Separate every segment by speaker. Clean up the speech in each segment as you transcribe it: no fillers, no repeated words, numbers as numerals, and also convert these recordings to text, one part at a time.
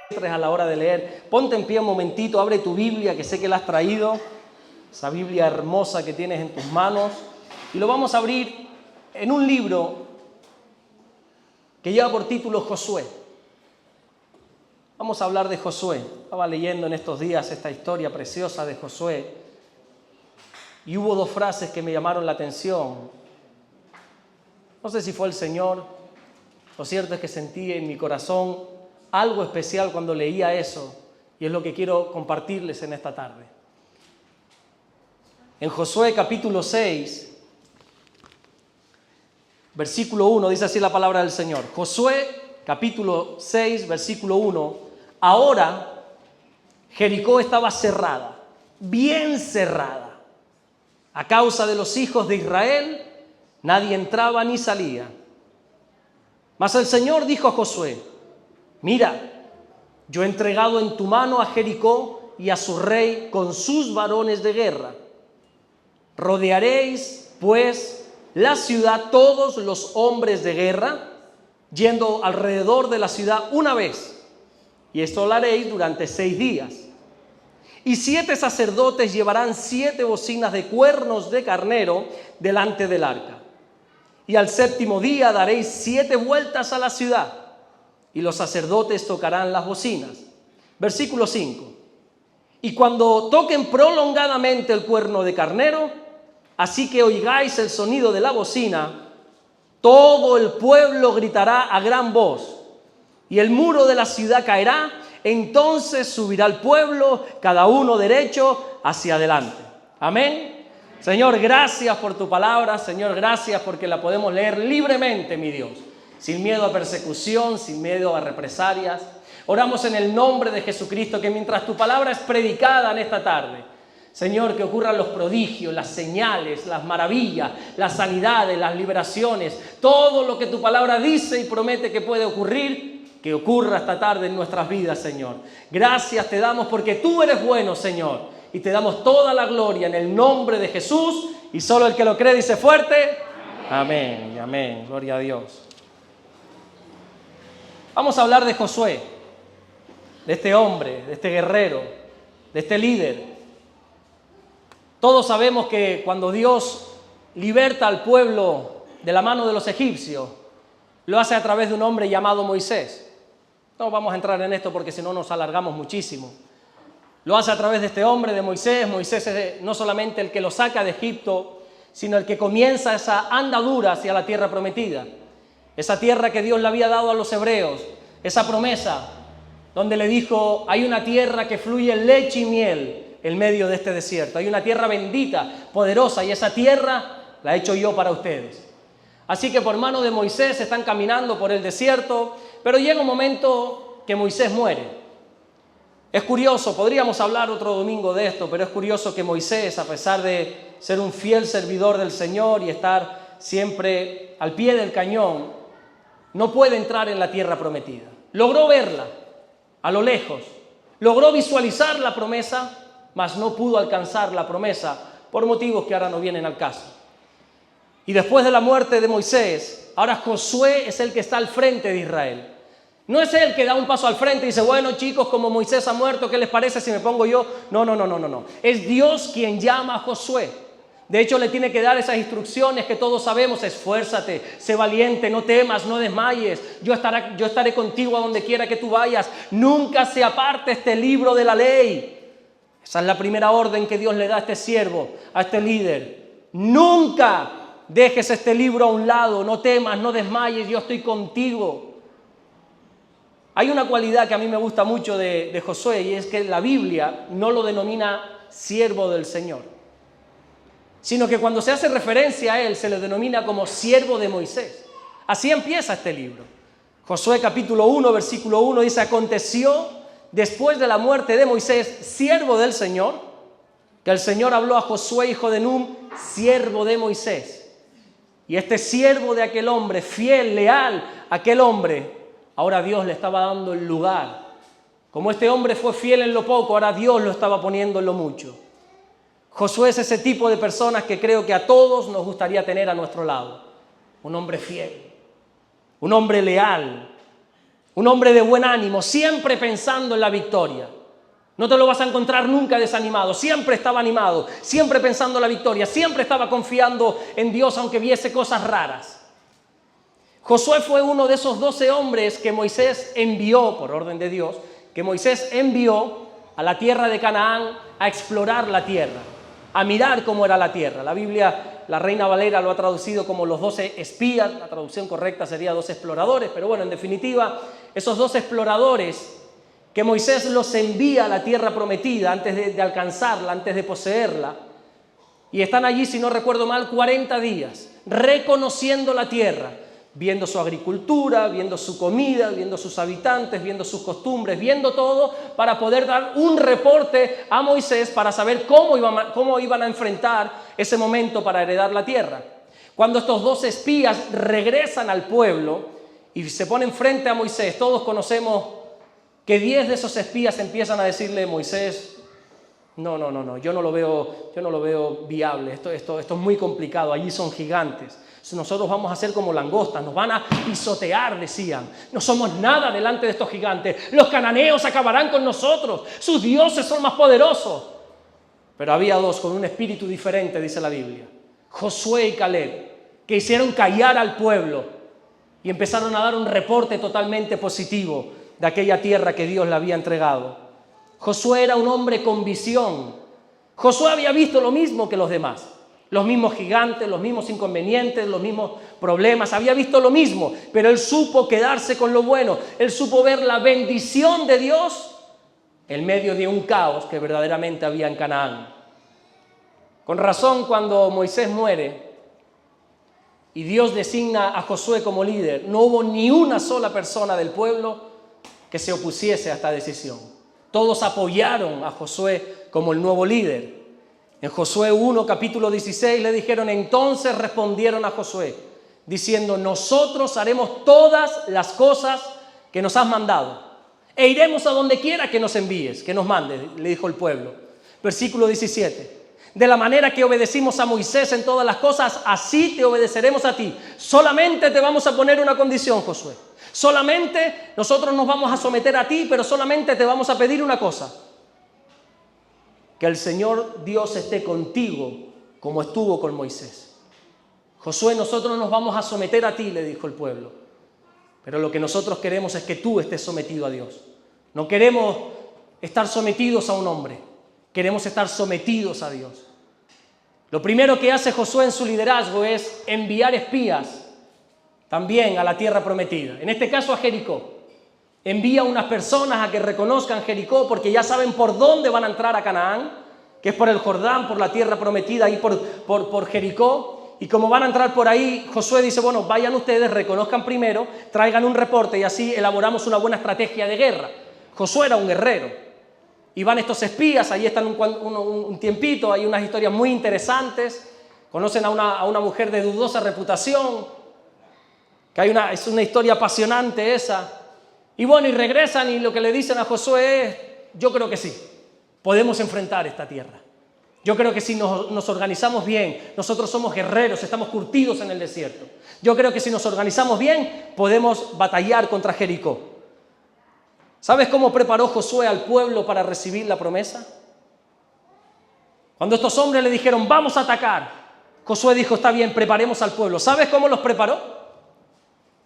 Speaker 1: a la hora de leer. Ponte en pie un momentito, abre tu Biblia, que sé que la has traído, esa Biblia hermosa que tienes en tus manos, y lo vamos a abrir en un libro que lleva por título Josué. Vamos a hablar de Josué. Estaba leyendo en estos días esta historia preciosa de Josué y hubo dos frases que me llamaron la atención. No sé si fue el Señor, lo cierto es que sentí en mi corazón algo especial cuando leía eso, y es lo que quiero compartirles en esta tarde. En Josué capítulo 6, versículo 1, dice así la palabra del Señor. Josué capítulo 6, versículo 1. Ahora Jericó estaba cerrada, bien cerrada. A causa de los hijos de Israel, nadie entraba ni salía. Mas el Señor dijo a Josué: mira, yo he entregado en tu mano a Jericó y a su rey con sus varones de guerra. Rodearéis, pues, la ciudad todos los hombres de guerra, yendo alrededor de la ciudad una vez, y esto lo haréis durante 6 días. Y 7 sacerdotes llevarán 7 bocinas de cuernos de carnero delante del arca. Y al 7º día daréis 7 vueltas a la ciudad, y los sacerdotes tocarán las bocinas. Versículo 5. Y cuando toquen prolongadamente el cuerno de carnero, así que oigáis el sonido de la bocina, todo el pueblo gritará a gran voz, y el muro de la ciudad caerá. Entonces subirá el pueblo, cada uno derecho hacia adelante. Amén. Señor, gracias por tu palabra. Señor, gracias porque la podemos leer libremente, mi Dios, sin miedo a persecución, sin miedo a represalias. Oramos en el nombre de Jesucristo, que mientras tu palabra es predicada en esta tarde, Señor, que ocurran los prodigios, las señales, las maravillas, las sanidades, las liberaciones, todo lo que tu palabra dice y promete que puede ocurrir, que ocurra esta tarde en nuestras vidas, Señor. Gracias te damos porque tú eres bueno, Señor, y te damos toda la gloria en el nombre de Jesús, y solo el que lo cree dice fuerte: amén y amén. Gloria a Dios. Vamos a hablar de Josué, de este hombre, de este guerrero, de este líder. Todos sabemos que cuando Dios liberta al pueblo de la mano de los egipcios, lo hace a través de un hombre llamado Moisés. No vamos a entrar en esto porque si no nos alargamos muchísimo. Lo hace a través de este hombre, de Moisés. Moisés es no solamente el que lo saca de Egipto, sino el que comienza esa andadura hacia la tierra prometida. Esa tierra que Dios le había dado a los hebreos, esa promesa donde le dijo: hay una tierra que fluye leche y miel en medio de este desierto. Hay una tierra bendita, poderosa, y esa tierra la he hecho yo para ustedes. Así que por mano de Moisés están caminando por el desierto, pero llega un momento que Moisés muere. Es curioso, podríamos hablar otro domingo de esto, pero es curioso que Moisés, a pesar de ser un fiel servidor del Señor y estar siempre al pie del cañón, no puede entrar en la tierra prometida. Logró verla a lo lejos, logró visualizar la promesa, mas no pudo alcanzar la promesa por motivos que ahora no vienen al caso. Y después de la muerte de Moisés, ahora Josué es el que está al frente de Israel. No es él que da un paso al frente y dice: bueno, chicos, como Moisés ha muerto, ¿qué les parece si me pongo yo? No. Es Dios quien llama a Josué. De hecho, le tiene que dar esas instrucciones que todos sabemos: esfuérzate, sé valiente, no temas, no desmayes, yo estaré contigo a donde quiera que tú vayas, nunca se aparte este libro de la ley. Esa es la primera orden que Dios le da a este siervo, a este líder. Nunca dejes este libro a un lado, no temas, no desmayes, yo estoy contigo. Hay una cualidad que a mí me gusta mucho de Josué, y es que la Biblia no lo denomina siervo del Señor, sino que cuando se hace referencia a él se le denomina como siervo de Moisés. Así empieza este libro. Josué capítulo 1, versículo 1 dice: aconteció después de la muerte de Moisés, siervo del Señor, que el Señor habló a Josué, hijo de Nun, siervo de Moisés. Y este siervo de aquel hombre, fiel, leal a aquel hombre, ahora Dios le estaba dando el lugar. Como este hombre fue fiel en lo poco, ahora Dios lo estaba poniendo en lo mucho. Josué es ese tipo de personas que creo que a todos nos gustaría tener a nuestro lado. Un hombre fiel, un hombre leal, un hombre de buen ánimo, siempre pensando en la victoria. No te lo vas a encontrar nunca desanimado, siempre estaba animado, siempre pensando en la victoria, siempre estaba confiando en Dios aunque viese cosas raras. Josué fue uno de esos 12 hombres que Moisés envió, por orden de Dios, que Moisés envió a la tierra de Canaán a explorar la tierra, a mirar cómo era la tierra. La Biblia, la Reina Valera lo ha traducido como los 12 espías, la traducción correcta sería 12 exploradores, pero bueno, en definitiva, esos 12 exploradores que Moisés los envía a la tierra prometida antes de alcanzarla, antes de poseerla, y están allí, si no recuerdo mal, 40 días, reconociendo la tierra, viendo su agricultura, viendo su comida, viendo sus habitantes, viendo sus costumbres, viendo todo para poder dar un reporte a Moisés para saber cómo iban a enfrentar ese momento para heredar la tierra. Cuando estos 12 espías regresan al pueblo y se ponen frente a Moisés, todos conocemos que 10 de esos espías empiezan a decirle: Moisés, no, yo no lo veo viable, esto es muy complicado, allí son gigantes, nosotros vamos a ser como langostas, nos van a pisotear, decían, no somos nada delante de estos gigantes, los cananeos acabarán con nosotros, sus dioses son más poderosos. Pero había dos con un espíritu diferente, dice la Biblia, Josué y Caleb, que hicieron callar al pueblo y empezaron a dar un reporte totalmente positivo de aquella tierra que Dios le había entregado. Josué era un hombre con visión. Josué había visto lo mismo que los demás, los mismos gigantes, los mismos inconvenientes, los mismos problemas, había visto lo mismo, pero él supo quedarse con lo bueno, él supo ver la bendición de Dios en medio de un caos que verdaderamente había en Canaán. Con razón, cuando Moisés muere y Dios designa a Josué como líder, no hubo ni una sola persona del pueblo que se opusiese a esta decisión. Todos apoyaron a Josué como el nuevo líder. En Josué 1, capítulo 16, le dijeron: entonces respondieron a Josué, diciendo: nosotros haremos todas las cosas que nos has mandado, e iremos a donde quiera que nos envíes, que nos mandes, le dijo el pueblo. Versículo 17. De la manera que obedecimos a Moisés en todas las cosas, así te obedeceremos a ti. Solamente te vamos a poner una condición, Josué. Solamente nosotros nos vamos a someter a ti, pero solamente te vamos a pedir una cosa: que el Señor Dios esté contigo como estuvo con Moisés. Josué, nosotros nos vamos a someter a ti, le dijo el pueblo, pero lo que nosotros queremos es que tú estés sometido a Dios. No queremos estar sometidos a un hombre, queremos estar sometidos a Dios. Lo primero que hace Josué en su liderazgo es enviar espías también a la tierra prometida, en este caso a Jericó. Envía unas personas a que reconozcan Jericó porque ya saben por dónde van a entrar a Canaán, que es por el Jordán, por la tierra prometida, ahí por Jericó. Y como van a entrar por ahí, Josué dice: bueno, vayan ustedes, reconozcan primero, traigan un reporte y así elaboramos una buena estrategia de guerra. Josué era un guerrero. Y van estos espías, ahí están un tiempito, hay unas historias muy interesantes. Conocen a una mujer de dudosa reputación, que es una historia apasionante esa. Y bueno, y regresan y lo que le dicen a Josué es: yo creo que sí, podemos enfrentar esta tierra. Yo creo que si nos organizamos bien, nosotros somos guerreros, estamos curtidos en el desierto. Yo creo que si nos organizamos bien, podemos batallar contra Jericó. ¿Sabes cómo preparó Josué al pueblo para recibir la promesa? Cuando estos hombres le dijeron: vamos a atacar, Josué dijo: está bien, preparemos al pueblo. ¿Sabes cómo los preparó?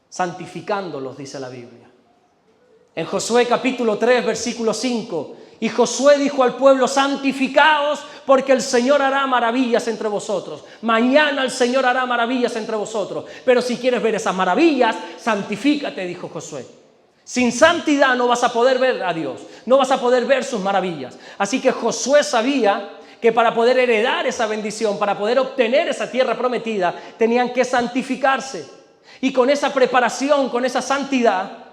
Speaker 1: Santificándolos, dice la Biblia. En Josué capítulo 3, versículo 5, y Josué dijo al pueblo: santificaos, porque el Señor hará maravillas entre vosotros. Mañana el Señor hará maravillas entre vosotros. Pero si quieres ver esas maravillas, santifícate, dijo Josué. Sin santidad no vas a poder ver a Dios, no vas a poder ver sus maravillas. Así que Josué sabía que para poder heredar esa bendición, para poder obtener esa tierra prometida, tenían que santificarse. Y con esa preparación, con esa santidad,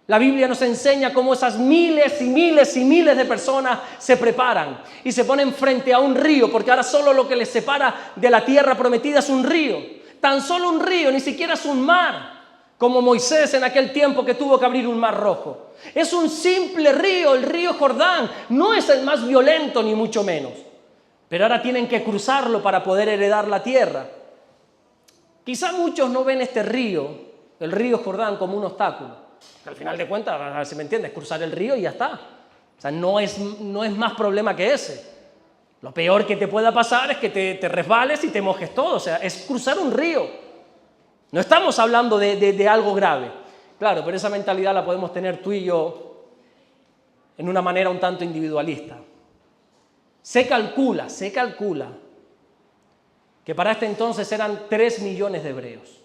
Speaker 1: la Biblia nos enseña cómo esas miles y miles y miles de personas se preparan y se ponen frente a un río, porque ahora solo lo que les separa de la tierra prometida es un río. Tan solo un río, ni siquiera es un mar, como Moisés en aquel tiempo que tuvo que abrir un mar rojo. Es un simple río, el río Jordán. No es el más violento ni mucho menos, pero ahora tienen que cruzarlo para poder heredar la tierra. Quizá muchos no ven este río, el río Jordán, como un obstáculo. Al final de cuentas, a ver si me entiendes, cruzar el río y ya está. O sea, no es más problema que ese. Lo peor que te pueda pasar es que te resbales y te mojes todo. O sea, es cruzar un río. No estamos hablando de algo grave. Claro, pero esa mentalidad la podemos tener tú y yo en una manera un tanto individualista. Se calcula que para este entonces eran 3 millones de hebreos.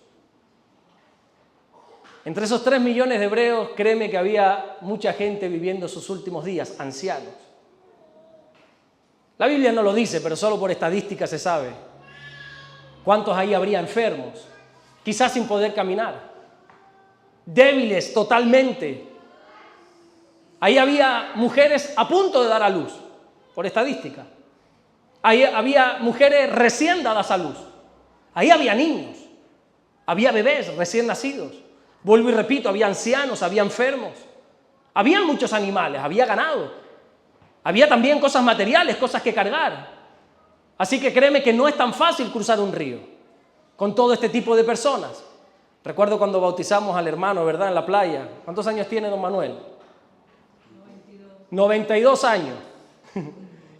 Speaker 1: Entre esos 3 millones de hebreos, créeme que había mucha gente viviendo sus últimos días, ancianos. La Biblia no lo dice, pero solo por estadística se sabe. ¿Cuántos ahí habría enfermos? Quizás sin poder caminar. Débiles totalmente. Ahí había mujeres a punto de dar a luz, por estadística. Ahí había mujeres recién dadas a luz. Ahí había niños. Había bebés recién nacidos. Vuelvo y repito, había ancianos, había enfermos. Había muchos animales, había ganado. Había también cosas materiales, cosas que cargar. Así que créeme que no es tan fácil cruzar un río con todo este tipo de personas. Recuerdo cuando bautizamos al hermano, ¿verdad?, en la playa. ¿Cuántos años tiene don Manuel? 92 años.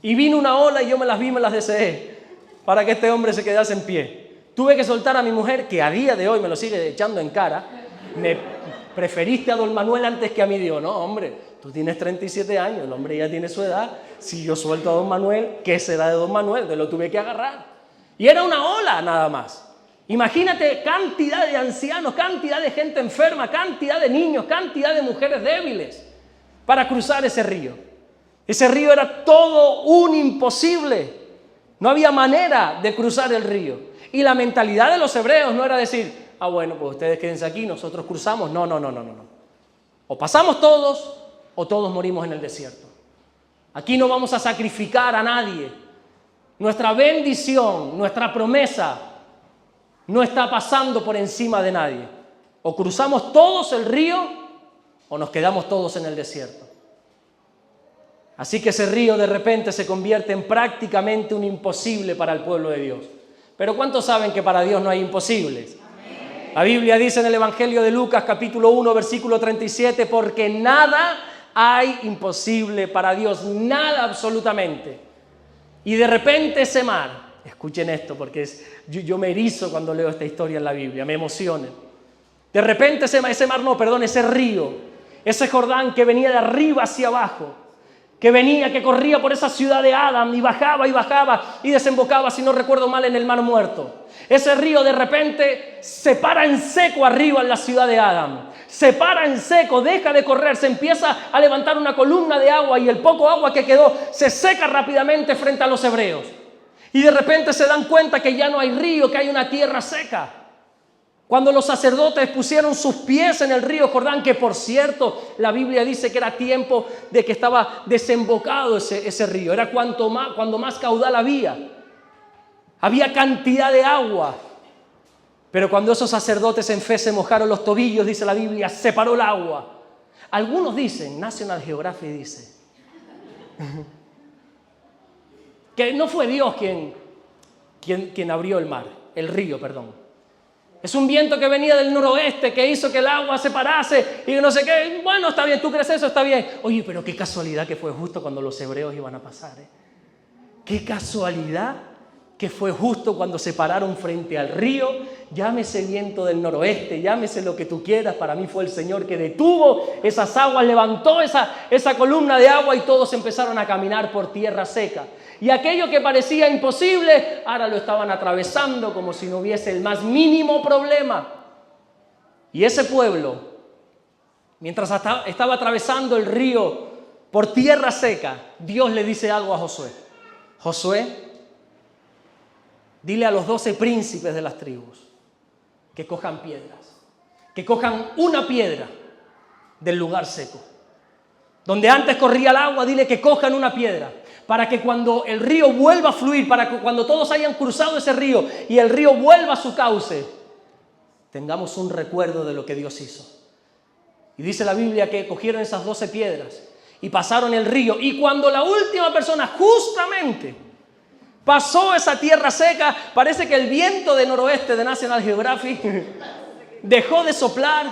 Speaker 1: Y vino una ola y yo me las deseé para que este hombre se quedase en pie. Tuve que soltar a mi mujer, que a día de hoy me lo sigue echando en cara. Me preferiste a don Manuel antes que a mí. Digo, no, hombre, tú tienes 37 años, el hombre ya tiene su edad. Si yo suelto a don Manuel, ¿qué será de don Manuel? Te lo tuve que agarrar. Y era una ola nada más. Imagínate cantidad de ancianos, cantidad de gente enferma, cantidad de niños, cantidad de mujeres débiles para cruzar ese río. Ese río era todo un imposible. No había manera de cruzar el río. Y la mentalidad de los hebreos no era decir, bueno, pues ustedes quédense aquí, nosotros cruzamos. No. O pasamos todos o todos morimos en el desierto. Aquí no vamos a sacrificar a nadie. Nuestra bendición, nuestra promesa no está pasando por encima de nadie. O cruzamos todos el río o nos quedamos todos en el desierto. Así que ese río de repente se convierte en prácticamente un imposible para el pueblo de Dios. Pero ¿cuántos saben que para Dios no hay imposibles? La Biblia dice en el Evangelio de Lucas, capítulo 1, versículo 37, porque nada hay imposible para Dios, nada absolutamente. Y de repente ese mar, escuchen esto porque yo me erizo cuando leo esta historia en la Biblia, me emociona. De repente ese río, ese Jordán que venía de arriba hacia abajo, que corría por esa ciudad de Adán y bajaba y desembocaba, si no recuerdo mal, en el Mar Muerto. Ese río de repente se para en seco arriba en la ciudad de Adán. Se para en seco, deja de correr, se empieza a levantar una columna de agua y el poco agua que quedó se seca rápidamente frente a los hebreos. Y de repente se dan cuenta que ya no hay río, que hay una tierra seca. Cuando los sacerdotes pusieron sus pies en el río Jordán, que por cierto la Biblia dice que era tiempo de que estaba desembocado ese río, era cuando más caudal había cantidad de agua. Pero cuando esos sacerdotes en fe se mojaron los tobillos, dice la Biblia, se paró el agua. Algunos dicen, National Geographic dice, que no fue Dios quien abrió el río. Es un viento que venía del noroeste que hizo que el agua se parase y no sé qué. Bueno, está bien, ¿tú crees eso? Está bien. Oye, pero qué casualidad que fue justo cuando los hebreos iban a pasar. Qué casualidad que fue justo cuando se pararon frente al río. Llámese viento del noroeste, llámese lo que tú quieras. Para mí fue el Señor que detuvo esas aguas, levantó esa columna de agua y todos empezaron a caminar por tierra seca. Y aquello que parecía imposible, ahora lo estaban atravesando como si no hubiese el más mínimo problema. Y ese pueblo, mientras estaba atravesando el río por tierra seca, Dios le dice algo a Josué. Josué, dile a los 12 príncipes de las tribus que cojan piedras, que cojan una piedra del lugar seco. Donde antes corría el agua, dile que cojan una piedra. Para que cuando el río vuelva a fluir, para que cuando todos hayan cruzado ese río y el río vuelva a su cauce, tengamos un recuerdo de lo que Dios hizo. Y dice la Biblia que cogieron esas 12 piedras y pasaron el río. Y cuando la última persona justamente pasó esa tierra seca, parece que el viento de noroeste de National Geographic dejó de soplar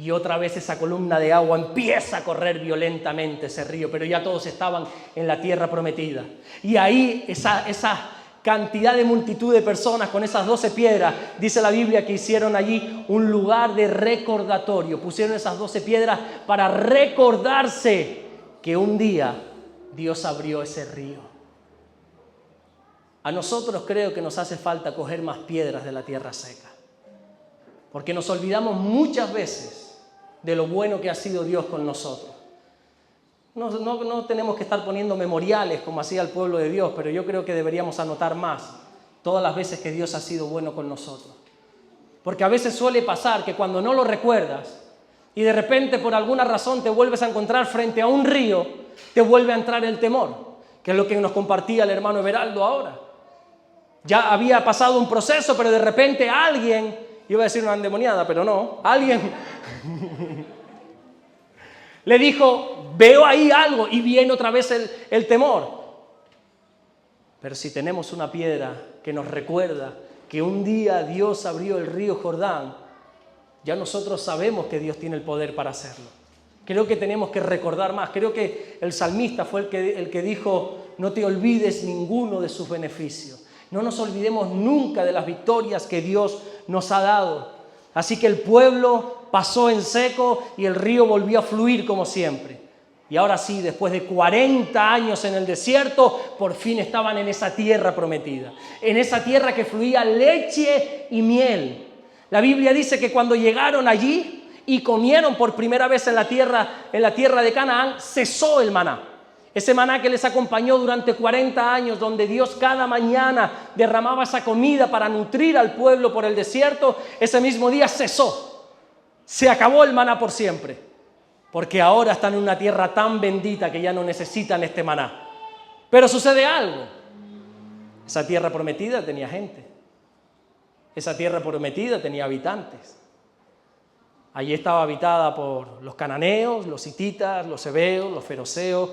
Speaker 1: Y otra vez esa columna de agua empieza a correr violentamente ese río, pero ya todos estaban en la tierra prometida. Y ahí esa cantidad de multitud de personas con esas 12 piedras, dice la Biblia que hicieron allí un lugar de recordatorio. Pusieron esas 12 piedras para recordarse que un día Dios abrió ese río. A nosotros creo que nos hace falta coger más piedras de la tierra seca, porque nos olvidamos muchas veces de lo bueno que ha sido Dios con nosotros. No tenemos que estar poniendo memoriales como hacía el pueblo de Dios, pero yo creo que deberíamos anotar más todas las veces que Dios ha sido bueno con nosotros. Porque a veces suele pasar que cuando no lo recuerdas y de repente por alguna razón te vuelves a encontrar frente a un río, te vuelve a entrar el temor, que es lo que nos compartía el hermano Everaldo ahora. Ya había pasado un proceso, pero de repente alguien, iba a decir una endemoniada, pero no, alguien le dijo, veo ahí algo, y viene otra vez el temor. Pero si tenemos una piedra que nos recuerda que un día Dios abrió el río Jordán, ya nosotros sabemos que Dios tiene el poder para hacerlo. Creo que tenemos que recordar más. Creo que el salmista fue el que dijo, no te olvides ninguno de sus beneficios. No nos olvidemos nunca de las victorias que Dios nos ha dado. Así que el pueblo pasó en seco y el río volvió a fluir como siempre. Y ahora sí, después de 40 años en el desierto, por fin estaban en esa tierra prometida. En esa tierra que fluía leche y miel. La Biblia dice que cuando llegaron allí y comieron por primera vez en la tierra de Canaán, cesó el maná. Ese maná que les acompañó durante 40 años, donde Dios cada mañana derramaba esa comida para nutrir al pueblo por el desierto, ese mismo día cesó. Se acabó el maná por siempre, porque ahora están en una tierra tan bendita que ya no necesitan este maná. Pero sucede algo. Esa tierra prometida tenía gente. Esa tierra prometida tenía habitantes. Allí estaba habitada por los cananeos, los hititas, los heveos, los ferozeos,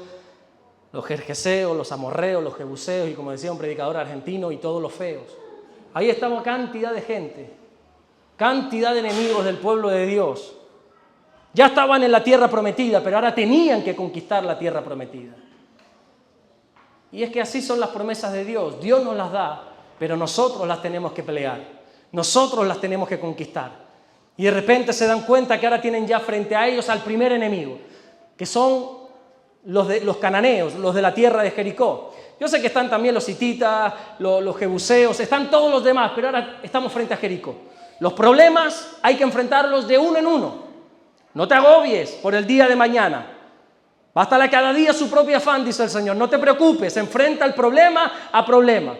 Speaker 1: los gergeseos, los amorreos, los jebuseos y, como decía un predicador argentino, y todos los feos. Ahí estaba cantidad de gente, cantidad de enemigos del pueblo de Dios. Ya estaban en la tierra prometida, pero ahora tenían que conquistar la tierra prometida. Y es que así son las promesas de Dios. Dios nos las da, pero nosotros las tenemos que pelear. Nosotros las tenemos que conquistar. Y de repente se dan cuenta que ahora tienen ya frente a ellos al primer enemigo, que son los cananeos, los de la tierra de Jericó. Yo sé que están también los hititas, los jebuseos, están todos los demás, pero ahora estamos frente a Jericó. Los problemas hay que enfrentarlos de uno en uno. No te agobies por el día de mañana. Bástale cada día su propio afán, dice el Señor. No te preocupes, enfrenta el problema a problema.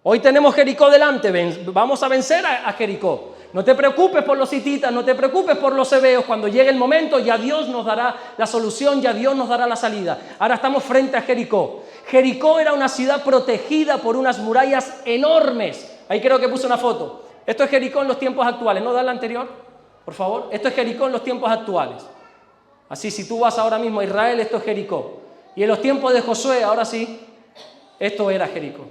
Speaker 1: Hoy tenemos Jericó delante, vamos a vencer a Jericó. No te preocupes por los hititas, no te preocupes por los heveos. Cuando llegue el momento ya Dios nos dará la solución, ya Dios nos dará la salida. Ahora estamos frente a Jericó. Jericó era una ciudad protegida por unas murallas enormes. Ahí creo que puse una foto. Esto es Jericó en los tiempos actuales. ¿No da la anterior? Por favor. Esto es Jericó en los tiempos actuales. Así, si tú vas ahora mismo a Israel, esto es Jericó. Y en los tiempos de Josué, ahora sí, esto era Jericó.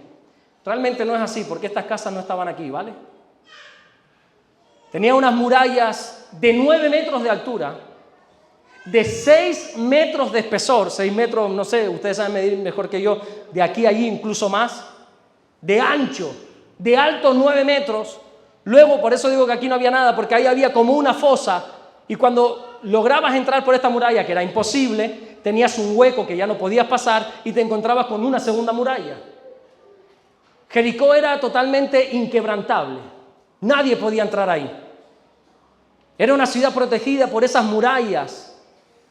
Speaker 1: Realmente no es así, porque estas casas no estaban aquí, ¿vale? Tenía unas murallas de 9 metros de altura, de 6 metros de espesor, 6 metros, no sé, ustedes saben medir mejor que yo, de aquí a allí incluso más, de ancho, de alto 9 metros. Luego, por eso digo que aquí no había nada, porque ahí había como una fosa, y cuando lograbas entrar por esta muralla, que era imposible, tenías un hueco que ya no podías pasar y te encontrabas con una segunda muralla. Jericó era totalmente inquebrantable. Nadie podía entrar ahí. Era una ciudad protegida por esas murallas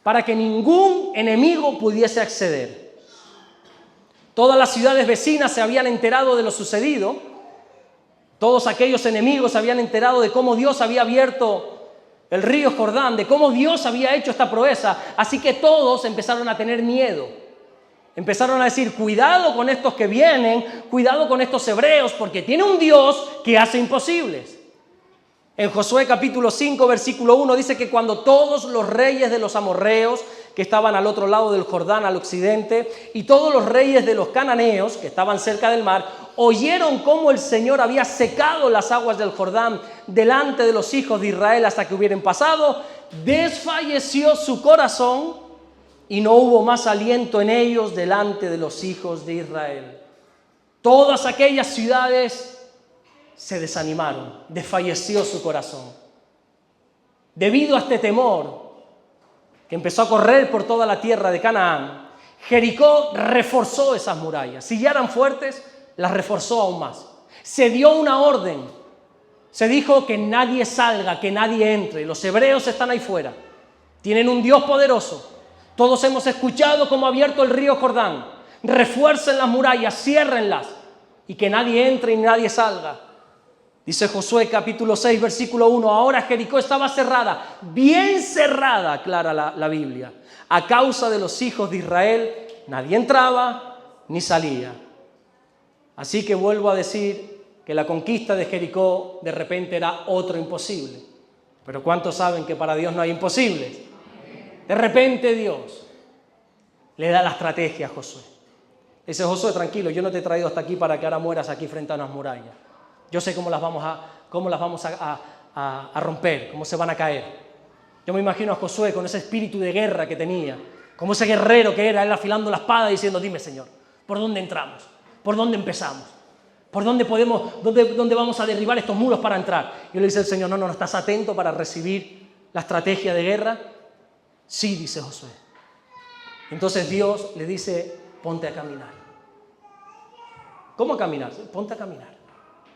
Speaker 1: para que ningún enemigo pudiese acceder. Todas las ciudades vecinas se habían enterado de lo sucedido. Todos aquellos enemigos se habían enterado de cómo Dios había abierto el río Jordán, de cómo Dios había hecho esta proeza. Así que todos empezaron a tener miedo. Empezaron a decir, cuidado con estos que vienen, cuidado con estos hebreos, porque tiene un Dios que hace imposibles. En Josué capítulo 5, versículo 1, dice que cuando todos los reyes de los amorreos que estaban al otro lado del Jordán, al occidente, y todos los reyes de los cananeos, que estaban cerca del mar, oyeron cómo el Señor había secado las aguas del Jordán delante de los hijos de Israel hasta que hubieran pasado. Desfalleció su corazón y no hubo más aliento en ellos delante de los hijos de Israel. Todas aquellas ciudades se desanimaron, desfalleció su corazón. Debido a este temor que empezó a correr por toda la tierra de Canaán, Jericó reforzó esas murallas. Si ya eran fuertes, las reforzó aún más. Se dio una orden. Se dijo que nadie salga, que nadie entre. Los hebreos están ahí fuera. Tienen un Dios poderoso. Todos hemos escuchado cómo ha abierto el río Jordán. Refuercen las murallas, ciérrenlas. Y que nadie entre y nadie salga. Dice Josué capítulo 6, versículo 1. Ahora Jericó estaba cerrada, bien cerrada, aclara la Biblia. A causa de los hijos de Israel, nadie entraba ni salía. Así que vuelvo a decir que la conquista de Jericó de repente era otro imposible. Pero ¿cuántos saben que para Dios no hay imposibles? De repente Dios le da la estrategia a Josué. Dice: Josué, tranquilo, yo no te he traído hasta aquí para que ahora mueras aquí frente a unas murallas. Yo sé cómo las vamos a romper, cómo se van a caer. Yo me imagino a Josué con ese espíritu de guerra que tenía, como ese guerrero que era, él afilando la espada diciendo: dime, Señor, ¿por dónde entramos? ¿Por dónde empezamos? ¿Por dónde dónde vamos a derribar estos muros para entrar? Y le dice el Señor: no, ¿estás atento para recibir la estrategia de guerra? Sí, dice Josué. Entonces Dios le dice: ponte a caminar. ¿Cómo a caminar? Ponte a caminar.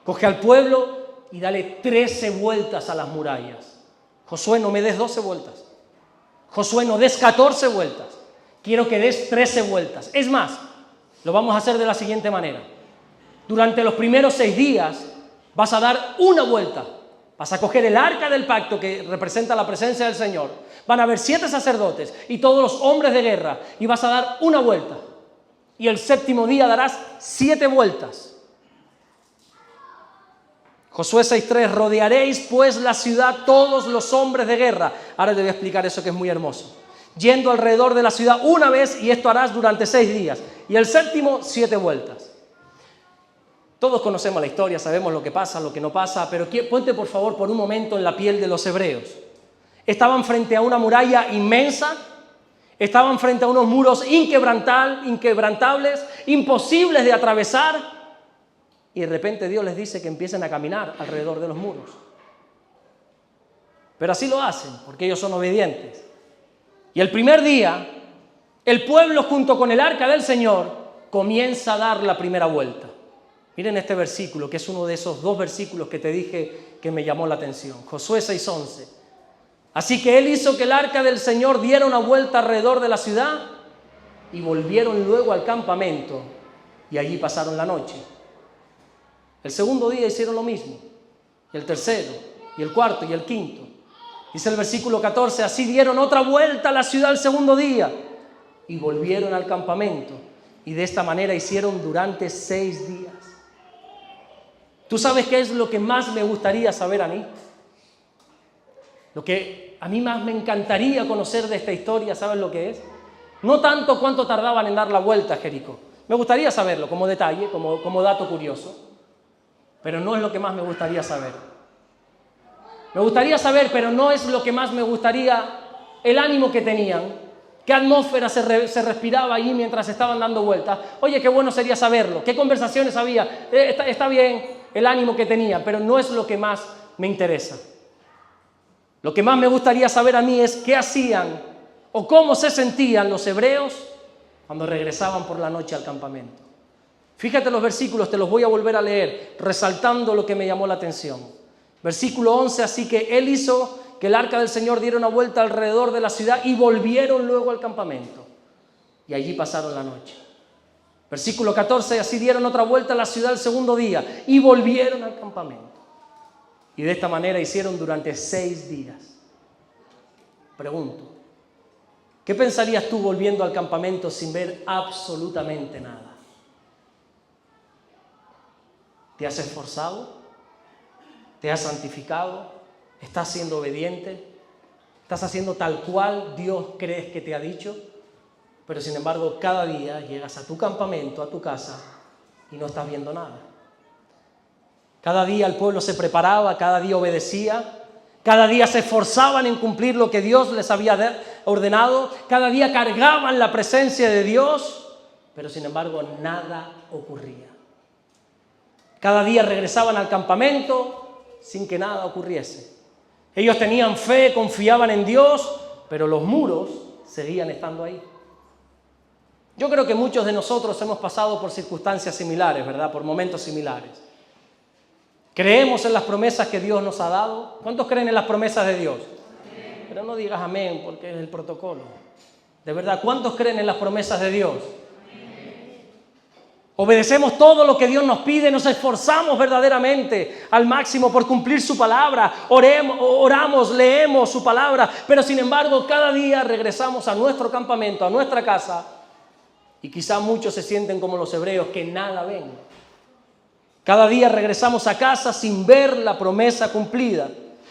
Speaker 1: Coge al pueblo y dale 13 vueltas a las murallas. Josué, no me des 12 vueltas. Josué, no des 14 vueltas. Quiero que des 13 vueltas. Es más, lo vamos a hacer de la siguiente manera. Durante los primeros 6 días vas a dar una vuelta. Vas a coger el arca del pacto que representa la presencia del Señor. Van a haber 7 sacerdotes y todos los hombres de guerra y vas a dar una vuelta. Y el 7º día darás 7 vueltas. Josué 6:3, rodearéis pues la ciudad todos los hombres de guerra. Ahora te voy a explicar eso que es muy hermoso. Yendo alrededor de la ciudad una vez, y esto harás durante 6 días. Y el 7º, 7 vueltas. Todos conocemos la historia, sabemos lo que pasa, lo que no pasa, pero ponte por favor por un momento en la piel de los hebreos. Estaban frente a una muralla inmensa, estaban frente a unos muros inquebrantables, imposibles de atravesar. Y de repente Dios les dice que empiecen a caminar alrededor de los muros. Pero así lo hacen, porque ellos son obedientes. Y el primer día, el pueblo junto con el arca del Señor comienza a dar la primera vuelta. Miren este versículo, que es uno de esos 2 versículos que te dije que me llamó la atención. Josué 6:11. Así que él hizo que el arca del Señor diera una vuelta alrededor de la ciudad y volvieron luego al campamento y allí pasaron la noche. El segundo día hicieron lo mismo, y el tercero, y el cuarto, y el quinto. Dice el versículo 14, así dieron otra vuelta a la ciudad el segundo día, y volvieron al campamento, y de esta manera hicieron durante 6 días. ¿Tú sabes qué es lo que más me gustaría saber a mí? Lo que a mí más me encantaría conocer de esta historia, ¿sabes lo que es? No tanto cuánto tardaban en dar la vuelta a Jericó. Me gustaría saberlo como detalle, como dato curioso. Pero no es lo que más me gustaría saber. Me gustaría saber, pero no es lo que más me gustaría, el ánimo que tenían, qué atmósfera se respiraba allí mientras estaban dando vueltas. Oye, qué bueno sería saberlo, qué conversaciones había, está bien el ánimo que tenía, pero no es lo que más me interesa. Lo que más me gustaría saber a mí es qué hacían o cómo se sentían los hebreos cuando regresaban por la noche al campamento. Fíjate los versículos, te los voy a volver a leer, resaltando lo que me llamó la atención. Versículo 11, así que él hizo que el arca del Señor diera una vuelta alrededor de la ciudad y volvieron luego al campamento. Y allí pasaron la noche. Versículo 14, así dieron otra vuelta a la ciudad el segundo día y volvieron al campamento. Y de esta manera hicieron durante 6 días. Pregunto, ¿qué pensarías tú volviendo al campamento sin ver absolutamente nada? ¿Te has esforzado? ¿Te has santificado? ¿Estás siendo obediente? Estás haciendo tal cual Dios crees que te ha dicho, pero sin embargo cada día llegas a tu campamento, a tu casa, y no estás viendo nada. Cada día el pueblo se preparaba, cada día obedecía, cada día se esforzaban en cumplir lo que Dios les había ordenado, cada día cargaban la presencia de Dios, pero sin embargo nada ocurría. Cada día regresaban al campamento sin que nada ocurriese. Ellos tenían fe, confiaban en Dios, pero los muros seguían estando ahí. Yo creo que muchos de nosotros hemos pasado por circunstancias similares, ¿verdad? Por momentos similares. ¿Creemos en las promesas que Dios nos ha dado? ¿Cuántos creen en las promesas de Dios? Amén. Pero no digas amén porque es el protocolo. De verdad, ¿cuántos creen en las promesas de Dios? Amén. Obedecemos todo lo que Dios nos pide, nos esforzamos verdaderamente al máximo por cumplir su palabra, oramos, leemos su palabra, pero sin embargo cada día regresamos a nuestro campamento, a nuestra casa, y quizá muchos se sienten como los hebreos que nada ven. Cada día regresamos a casa sin ver la promesa cumplida.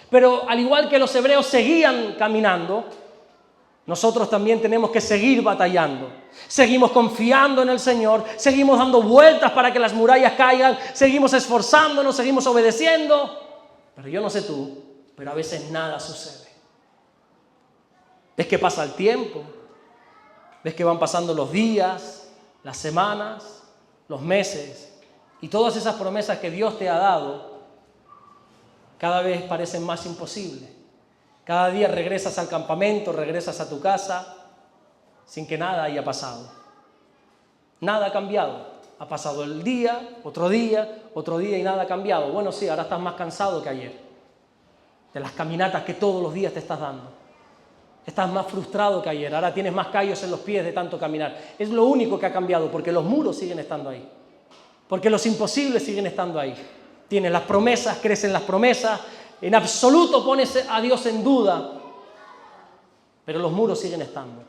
Speaker 1: Pero al igual que los hebreos seguían caminando, nosotros también tenemos que seguir batallando. Seguimos confiando en el Señor, seguimos dando vueltas para que las murallas caigan, seguimos esforzándonos, seguimos obedeciendo. Pero yo no sé tú, pero a veces nada sucede. Ves que pasa el tiempo, ves que van pasando los días, las semanas, los meses. Y todas esas promesas que Dios te ha dado cada vez parecen más imposibles. Cada día regresas al campamento, regresas a tu casa sin que nada haya pasado. Nada ha cambiado. Ha pasado el día, otro día y nada ha cambiado. Bueno, sí, ahora estás más cansado que ayer. De las caminatas que todos los días te estás dando. Estás más frustrado que ayer. Ahora tienes más callos en los pies de tanto caminar. Es lo único que ha cambiado porque los muros siguen estando ahí. Porque los imposibles siguen estando ahí. Tienes las promesas, crees en las promesas, en absoluto pones a Dios en duda, pero los muros siguen estando.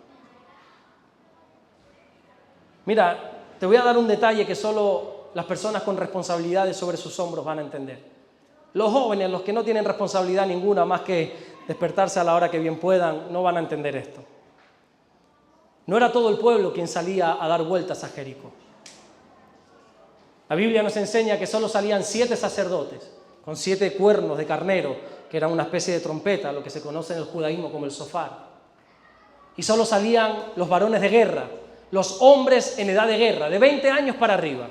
Speaker 1: Mira, te voy a dar un detalle que solo las personas con responsabilidades sobre sus hombros van a entender. Los jóvenes, los que no tienen responsabilidad ninguna más que despertarse a la hora que bien puedan, no van a entender esto. No era todo el pueblo quien salía a dar vueltas a Jericó. La Biblia nos enseña que solo salían 7 sacerdotes con 7 cuernos de carnero, que era una especie de trompeta, lo que se conoce en el judaísmo como el shofar. Y solo salían los varones de guerra, los hombres en edad de guerra, de 20 años para arriba.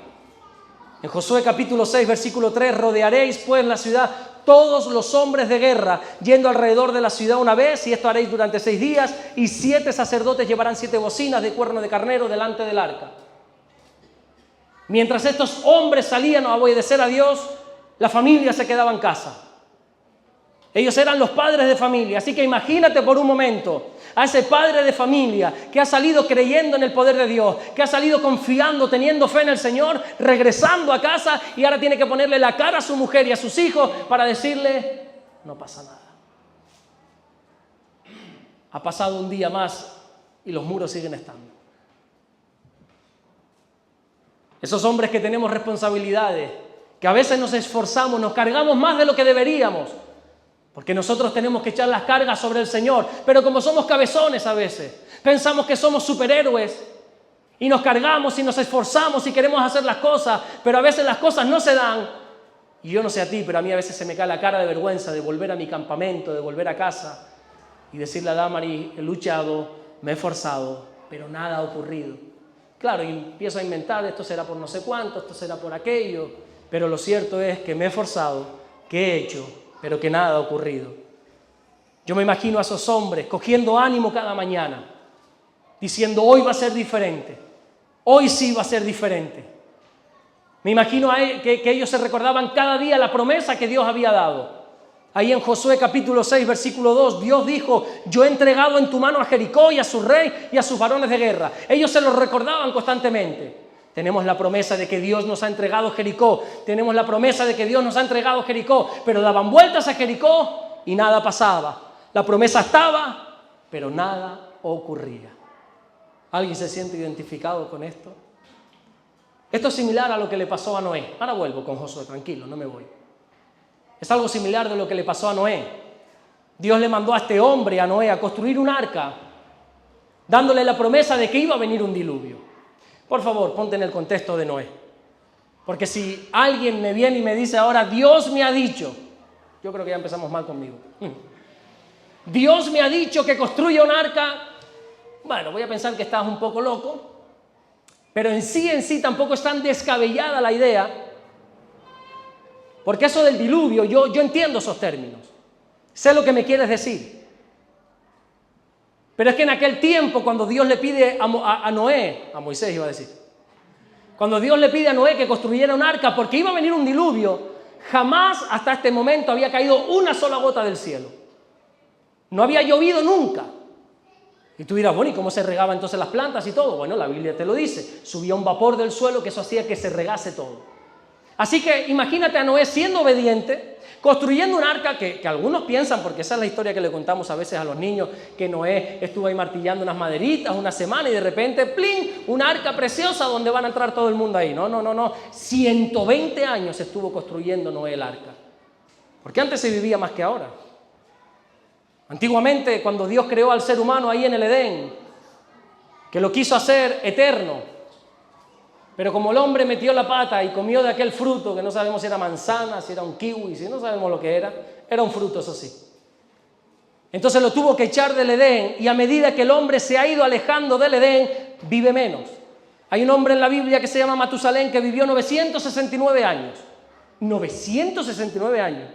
Speaker 1: En Josué capítulo 6, versículo 3, rodearéis pues la ciudad todos los hombres de guerra, yendo alrededor de la ciudad una vez, y esto haréis durante 6 días, y 7 sacerdotes llevarán 7 bocinas de cuerno de carnero delante del arca. Mientras estos hombres salían a obedecer a Dios, la familia se quedaba en casa. Ellos eran los padres de familia, así que imagínate por un momento a ese padre de familia que ha salido creyendo en el poder de Dios, que ha salido confiando, teniendo fe en el Señor, regresando a casa y ahora tiene que ponerle la cara a su mujer y a sus hijos para decirle, no pasa nada. Ha pasado un día más y los muros siguen estando. Esos hombres que tenemos responsabilidades, que a veces nos esforzamos, nos cargamos más de lo que deberíamos, porque nosotros tenemos que echar las cargas sobre el Señor, pero como somos cabezones a veces, pensamos que somos superhéroes y nos cargamos y nos esforzamos y queremos hacer las cosas, pero a veces las cosas no se dan. Y yo no sé a ti, pero a mí a veces se me cae la cara de vergüenza de volver a mi campamento, de volver a casa y decirle a Damari, he luchado, me he esforzado, pero nada ha ocurrido. Claro, y empiezo a inventar, esto será por no sé cuánto, esto será por aquello, pero lo cierto es que me he esforzado, que he hecho, pero que nada ha ocurrido. Yo me imagino a esos hombres cogiendo ánimo cada mañana, diciendo hoy va a ser diferente, hoy sí va a ser diferente. Me imagino que ellos se recordaban cada día la promesa que Dios había dado. Ahí en Josué capítulo 6, versículo 2, Dios dijo, yo he entregado en tu mano a Jericó y a su rey y a sus varones de guerra. Ellos se lo recordaban constantemente. Tenemos la promesa de que Dios nos ha entregado Jericó. Tenemos la promesa de que Dios nos ha entregado Jericó. Pero daban vueltas a Jericó y nada pasaba. La promesa estaba, pero nada ocurría. ¿Alguien se siente identificado con esto? Esto es similar a lo que le pasó a Noé. Ahora vuelvo con Josué, tranquilo, no me voy. Es algo similar de lo que le pasó a Noé. Dios le mandó a este hombre, a Noé, a construir un arca, dándole la promesa de que iba a venir un diluvio. Por favor, ponte en el contexto de Noé. Porque si alguien me viene y me dice ahora, Dios me ha dicho, yo creo que ya empezamos mal conmigo. Dios me ha dicho que construya un arca, bueno, voy a pensar que estás un poco loco, pero en sí tampoco es tan descabellada la idea, porque eso del diluvio, yo entiendo esos términos, sé lo que me quieres decir. Pero es que en aquel tiempo, cuando Dios le pide a Noé, a Moisés iba a decir, cuando Dios le pide a Noé que construyera un arca, porque iba a venir un diluvio, jamás hasta este momento había caído una sola gota del cielo. No había llovido nunca. Y tú dirás, bueno, ¿y cómo se regaban entonces las plantas y todo? Bueno, la Biblia te lo dice, subía un vapor del suelo que eso hacía que se regase todo. Así que imagínate a Noé siendo obediente, construyendo un arca que algunos piensan, porque esa es la historia que le contamos a veces a los niños, que Noé estuvo ahí martillando unas maderitas una semana y de repente, ¡plin!, un arca preciosa donde van a entrar todo el mundo ahí. No. 120 años estuvo construyendo Noé el arca. Porque antes se vivía más que ahora. Antiguamente, cuando Dios creó al ser humano ahí en el Edén, que lo quiso hacer eterno, pero como el hombre metió la pata y comió de aquel fruto, que no sabemos si era manzana, si era un kiwi, si no sabemos lo que era un fruto, eso sí. Entonces lo tuvo que echar del Edén, y a medida que el hombre se ha ido alejando del Edén, vive menos. Hay un hombre en la Biblia que se llama Matusalén que vivió 969 años. 969 años.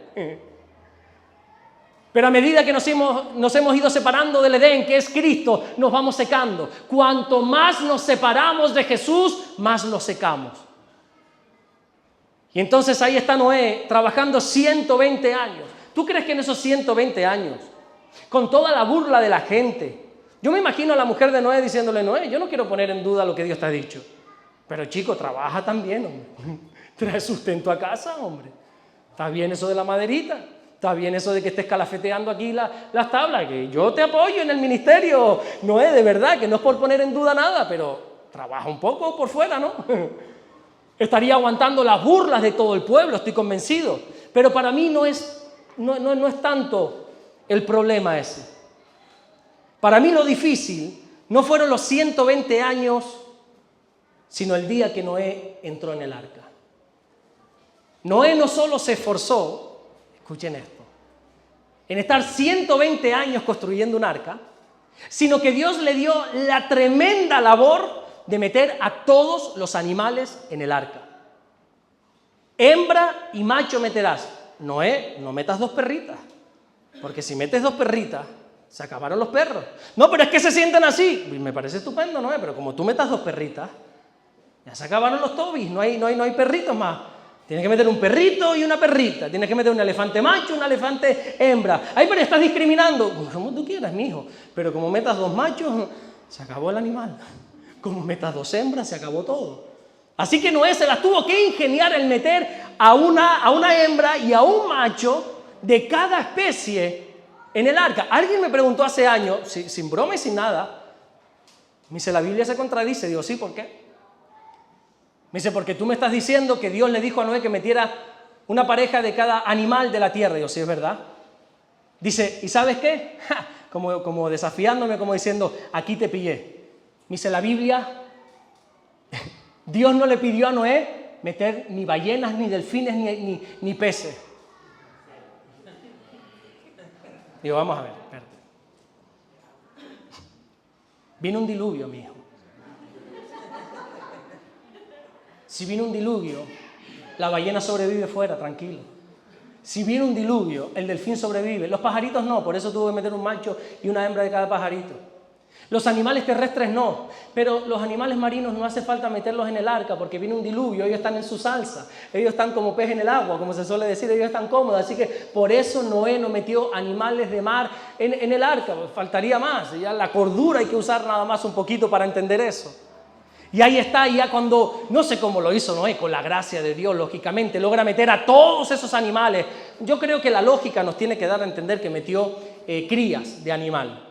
Speaker 1: Pero a medida que nos hemos ido separando del Edén, que es Cristo, nos vamos secando. Cuanto más nos separamos de Jesús, más lo secamos. Y entonces ahí está Noé, trabajando 120 años. ¿Tú crees que en esos 120 años, con toda la burla de la gente, yo me imagino a la mujer de Noé diciéndole, Noé, yo no quiero poner en duda lo que Dios te ha dicho, pero chico, trabaja también, hombre. Trae sustento a casa, hombre. ¿Está bien eso de la maderita? Está bien eso de que estés calafeteando aquí las tablas, que yo te apoyo en el ministerio, no es de verdad, que no es por poner en duda nada, pero trabaja un poco por fuera, ¿no? Estaría aguantando las burlas de todo el pueblo, estoy convencido, pero para mí no es tanto el problema ese. Para mí lo difícil no fueron los 120 años, sino el día que Noé entró en el arca. Noé no solo se esforzó, escuchen esto, en estar 120 años construyendo un arca, sino que Dios le dio la tremenda labor de meter a todos los animales en el arca. Hembra y macho meterás. Noé, no metas 2 perritas, porque si metes 2 perritas, se acabaron los perros. No, pero es que se sienten así. Me parece estupendo, Noé, pero como tú metas 2 perritas, ya se acabaron los tobis, no hay perritos más. Tienes que meter un perrito y una perrita. Tienes que meter un elefante macho y un elefante hembra. Ay, pero estás discriminando. Como tú quieras, mijo. Pero como metas 2 machos, se acabó el animal. Como metas 2 hembras, se acabó todo. Así que Noé se las tuvo que ingeniar el meter a una hembra y a un macho de cada especie en el arca. Alguien me preguntó hace años, sin broma y sin nada, me dice, la Biblia se contradice. Digo, sí, ¿por qué? Me dice, porque tú me estás diciendo que Dios le dijo a Noé que metiera una pareja de cada animal de la tierra. Y yo, sí, es verdad. Dice, ¿y sabes qué? Como desafiándome, como diciendo, aquí te pillé. Me dice, la Biblia, Dios no le pidió a Noé meter ni ballenas, ni delfines, ni peces. Digo, vamos a ver, espérate. Vino un diluvio, mi hijo. Si viene un diluvio, la ballena sobrevive fuera, tranquilo. Si viene un diluvio, el delfín sobrevive. Los pajaritos no, por eso tuvo que meter un macho y una hembra de cada pajarito. Los animales terrestres no, pero los animales marinos no hace falta meterlos en el arca porque viene un diluvio, ellos están en su salsa, ellos están como pez en el agua, como se suele decir, ellos están cómodos. Así que por eso Noé no metió animales de mar en el arca, faltaría más. Ya la cordura hay que usar nada más un poquito para entender eso. Y ahí está, ya cuando, no sé cómo lo hizo Noé, con la gracia de Dios, lógicamente, logra meter a todos esos animales. Yo creo que la lógica nos tiene que dar a entender que metió crías de animal,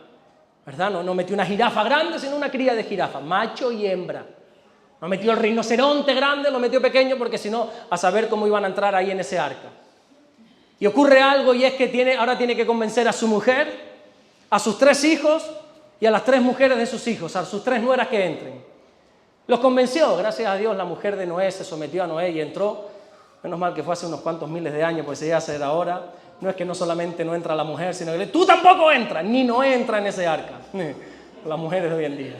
Speaker 1: ¿verdad? No metió una jirafa grande, sino una cría de jirafa, macho y hembra. No metió el rinoceronte grande, lo metió pequeño, porque si no, a saber cómo iban a entrar ahí en ese arca. Y ocurre algo, y es que ahora tiene que convencer a su mujer, a sus 3 hijos y a las 3 mujeres de sus hijos, a sus 3 nueras que entren. Los convenció, gracias a Dios la mujer de Noé se sometió a Noé y entró. Menos mal que fue hace unos cuantos miles de años, pues se iba a hacer ahora. No es que no solamente no entra la mujer, sino que tú tampoco entras, ni Noé entra en ese arca. Las mujeres de hoy en día.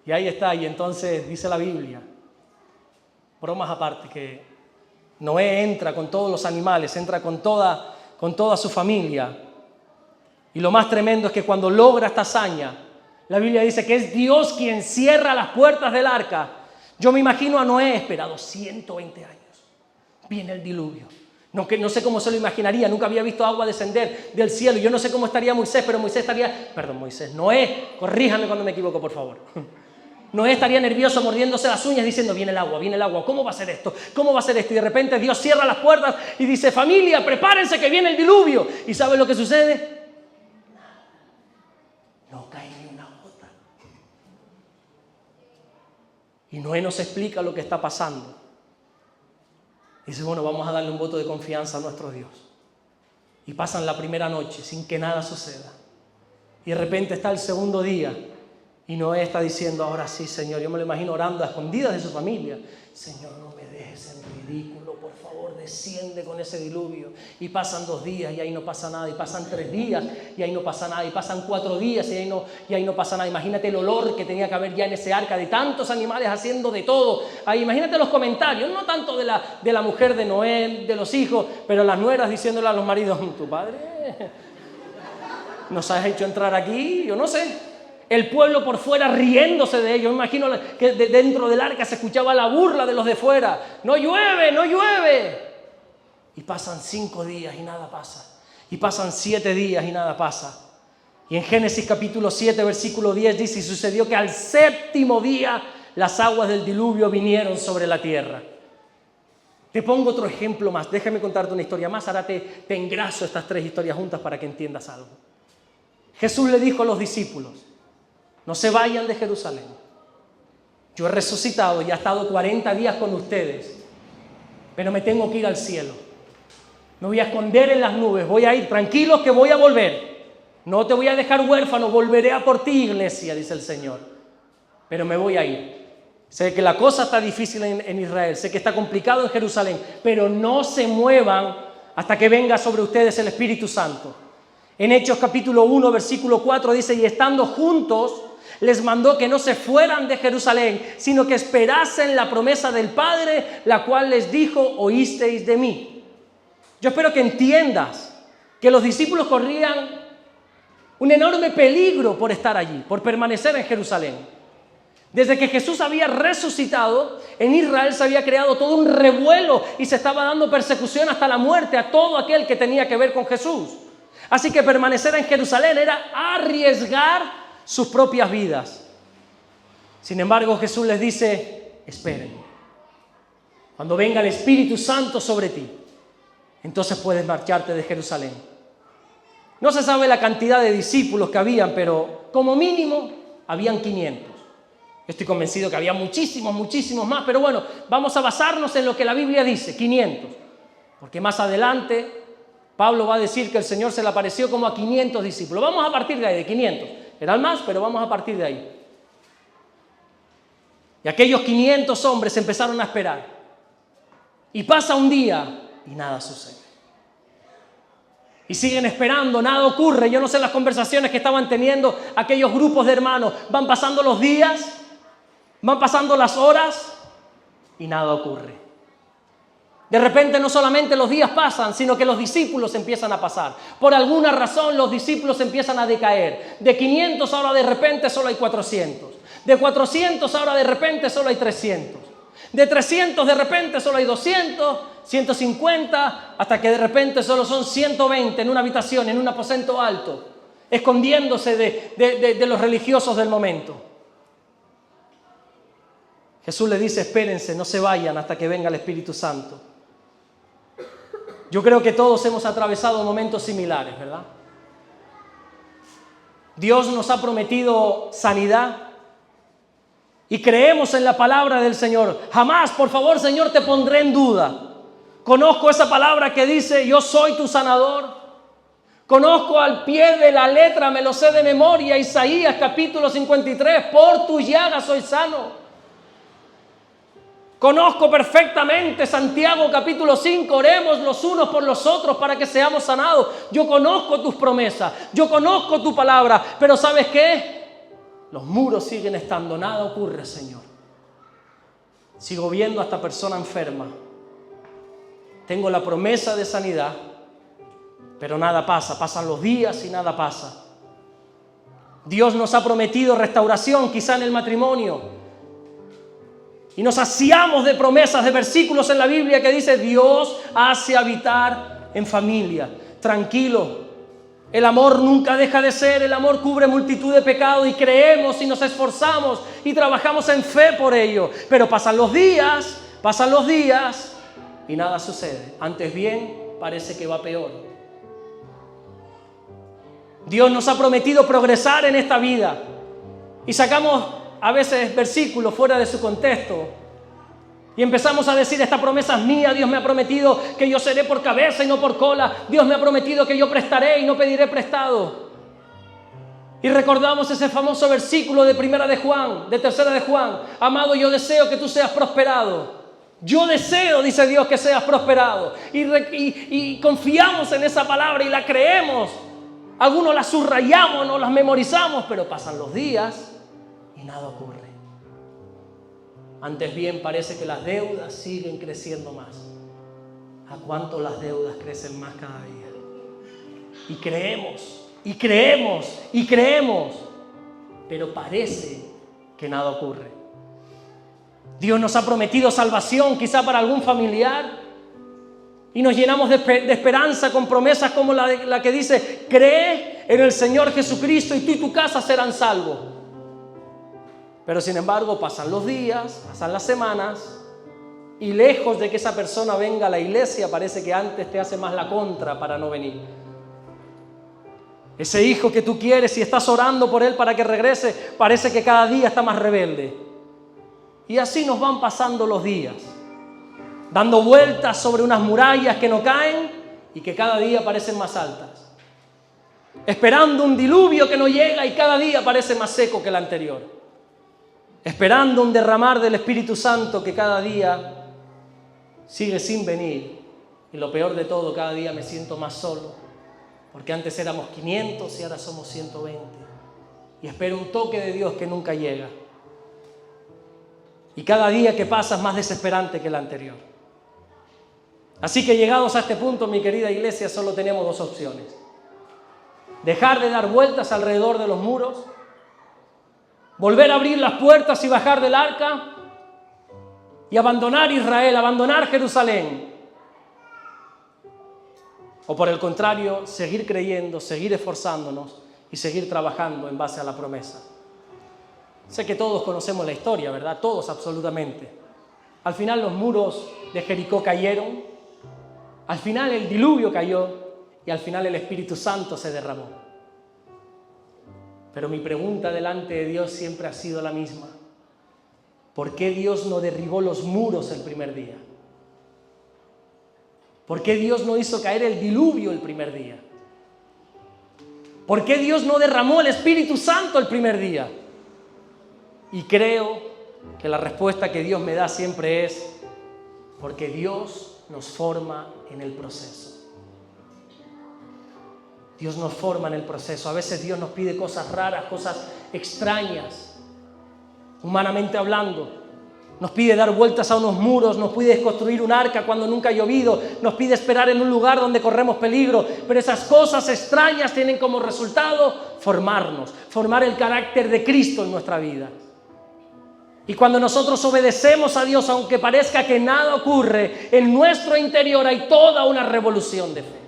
Speaker 1: Y ahí está, y entonces dice la Biblia, bromas aparte, que Noé entra con todos los animales, entra con toda su familia. Y lo más tremendo es que cuando logra esta hazaña, la Biblia dice que es Dios quien cierra las puertas del arca. Yo me imagino a Noé esperado 120 años. Viene el diluvio. No sé cómo se lo imaginaría, nunca había visto agua descender del cielo. Yo no sé cómo estaría Moisés, pero Noé, corríjame cuando me equivoco, por favor. Noé estaría nervioso, mordiéndose las uñas, diciendo, viene el agua, ¿cómo va a ser esto? ¿Cómo va a ser esto? Y de repente Dios cierra las puertas y dice, familia, prepárense que viene el diluvio. ¿Y saben lo que sucede? No cae ni una gota. Y Noé nos explica lo que está pasando. Dice, bueno, vamos a darle un voto de confianza a nuestro Dios. Y pasan la primera noche sin que nada suceda. Y de repente está el segundo día. Y Noé está diciendo, ahora sí, Señor, yo me lo imagino orando a escondidas de su familia. Señor, no me dejes en ridículo, por favor, desciende con ese diluvio. Y pasan 2 días y ahí no pasa nada. Y pasan 3 días y ahí no pasa nada. Y pasan 4 días y ahí no pasa nada. Imagínate el olor que tenía que haber ya en ese arca de tantos animales haciendo de todo. Ahí, imagínate los comentarios, no tanto de la mujer de Noé, de los hijos, pero las nueras diciéndole a los maridos, tu padre nos has hecho entrar aquí, yo no sé. El pueblo por fuera riéndose de ellos. Me imagino que dentro del arca se escuchaba la burla de los de fuera. No llueve, no llueve. Y pasan 5 días y nada pasa. Y pasan 7 días y nada pasa. Y en Génesis capítulo 7, versículo 10 dice, y sucedió que al 7º día las aguas del diluvio vinieron sobre la tierra. Te pongo otro ejemplo más. Déjame contarte una historia más. Ahora te engraso estas 3 historias juntas para que entiendas algo. Jesús le dijo a los discípulos, no se vayan de Jerusalén. Yo he resucitado y he estado 40 días con ustedes, pero me tengo que ir al cielo. Me voy a esconder en las nubes, voy a ir, tranquilos que voy a volver. No te voy a dejar huérfano, volveré a por ti, iglesia, dice el Señor. Pero me voy a ir. Sé que la cosa está difícil en Israel, sé que está complicado en Jerusalén, pero no se muevan hasta que venga sobre ustedes el Espíritu Santo. En Hechos capítulo 1, versículo 4 dice, y estando juntos, les mandó que no se fueran de Jerusalén, sino que esperasen la promesa del Padre, la cual les dijo, oísteis de mí. Yo espero que entiendas que los discípulos corrían un enorme peligro por estar allí, por permanecer en Jerusalén. Desde que Jesús había resucitado, en Israel se había creado todo un revuelo y se estaba dando persecución hasta la muerte a todo aquel que tenía que ver con Jesús. Así que permanecer en Jerusalén era arriesgar sus propias vidas. Sin embargo, Jesús les dice, esperen. Cuando venga el Espíritu Santo sobre ti, entonces puedes marcharte de Jerusalén. No se sabe la cantidad de discípulos que habían, pero como mínimo habían 500. Estoy convencido que había muchísimos más, pero bueno, vamos a basarnos en lo que la Biblia dice, 500. Porque más adelante Pablo va a decir que el Señor se le apareció como a 500 discípulos. Vamos a partir de ahí, de 500. Eran más, pero vamos a partir de ahí. Y aquellos 500 hombres empezaron a esperar. Y pasa un día y nada sucede. Y siguen esperando, nada ocurre. Yo no sé las conversaciones que estaban teniendo aquellos grupos de hermanos. Van pasando los días, van pasando las horas y nada ocurre. De repente no solamente los días pasan, sino que los discípulos empiezan a pasar. Por alguna razón los discípulos empiezan a decaer. De 500 ahora de repente solo hay 400. De 400 ahora de repente solo hay 300. De 300 de repente solo hay 200, 150, hasta que de repente solo son 120 en una habitación, en un aposento alto, escondiéndose de los religiosos del momento. Jesús le dice, espérense, no se vayan hasta que venga el Espíritu Santo. Yo creo que todos hemos atravesado momentos similares, ¿verdad? Dios nos ha prometido sanidad y creemos en la palabra del Señor. Jamás, por favor, Señor, te pondré en duda. Conozco esa palabra que dice, yo soy tu sanador. Conozco al pie de la letra, me lo sé de memoria, Isaías capítulo 53, por tus llagas soy sano. Conozco perfectamente Santiago capítulo 5, oremos los unos por los otros para que seamos sanados. Yo conozco tus promesas, yo conozco tu palabra, pero ¿sabes qué? Los muros siguen estando, nada ocurre, Señor. Sigo viendo a esta persona enferma. Tengo la promesa de sanidad, pero nada pasa. Pasan los días y nada pasa. Dios nos ha prometido restauración, quizá en el matrimonio. Y nos saciamos de promesas, de versículos en la Biblia que dice, Dios hace habitar en familia. Tranquilo. El amor nunca deja de ser, el amor cubre multitud de pecados y creemos y nos esforzamos y trabajamos en fe por ello. Pero pasan los días y nada sucede. Antes bien, parece que va peor. Dios nos ha prometido progresar en esta vida y sacamos a veces versículos fuera de su contexto y empezamos a decir, esta promesa es mía, Dios me ha prometido que yo seré por cabeza y no por cola, Dios me ha prometido que yo prestaré y no pediré prestado. Y recordamos ese famoso versículo de Tercera de Juan, amado, yo deseo que tú seas prosperado. Yo deseo, dice Dios, que seas prosperado. Y confiamos en esa palabra y la creemos. Algunos la subrayamos, no las memorizamos, pero pasan los días y nada ocurre. Antes bien parece que las deudas siguen creciendo más. ¿A cuánto las deudas crecen más cada día? Y creemos, pero parece que nada ocurre. Dios nos ha prometido salvación, quizá para algún familiar, y nos llenamos de esperanza con promesas como la que dice, cree en el Señor Jesucristo y tú y tu casa serán salvos. Pero sin embargo pasan los días, pasan las semanas y lejos de que esa persona venga a la iglesia, parece que antes te hace más la contra para no venir. Ese hijo que tú quieres y estás orando por él para que regrese, parece que cada día está más rebelde. Y así nos van pasando los días, dando vueltas sobre unas murallas que no caen y que cada día parecen más altas. Esperando un diluvio que no llega y cada día parece más seco que el anterior. Esperando un derramar del Espíritu Santo que cada día sigue sin venir. Y lo peor de todo, cada día me siento más solo. Porque antes éramos 500 y ahora somos 120. Y espero un toque de Dios que nunca llega. Y cada día que pasa es más desesperante que el anterior. Así que llegados a este punto, mi querida iglesia, solo tenemos dos opciones. Dejar de dar vueltas alrededor de los muros, volver a abrir las puertas y bajar del arca y abandonar Israel, abandonar Jerusalén. O por el contrario, seguir creyendo, seguir esforzándonos y seguir trabajando en base a la promesa. Sé que todos conocemos la historia, ¿verdad? Todos absolutamente. Al final los muros de Jericó cayeron, al final el diluvio cayó y al final el Espíritu Santo se derramó. Pero mi pregunta delante de Dios siempre ha sido la misma. ¿Por qué Dios no derribó los muros el primer día? ¿Por qué Dios no hizo caer el diluvio el primer día? ¿Por qué Dios no derramó el Espíritu Santo el primer día? Y creo que la respuesta que Dios me da siempre es porque Dios nos forma en el proceso. Dios nos forma en el proceso. A veces Dios nos pide cosas raras, cosas extrañas, humanamente hablando. Nos pide dar vueltas a unos muros, nos pide construir un arca cuando nunca ha llovido, nos pide esperar en un lugar donde corremos peligro. Pero esas cosas extrañas tienen como resultado formarnos, formar el carácter de Cristo en nuestra vida. Y cuando nosotros obedecemos a Dios, aunque parezca que nada ocurre, en nuestro interior hay toda una revolución de fe.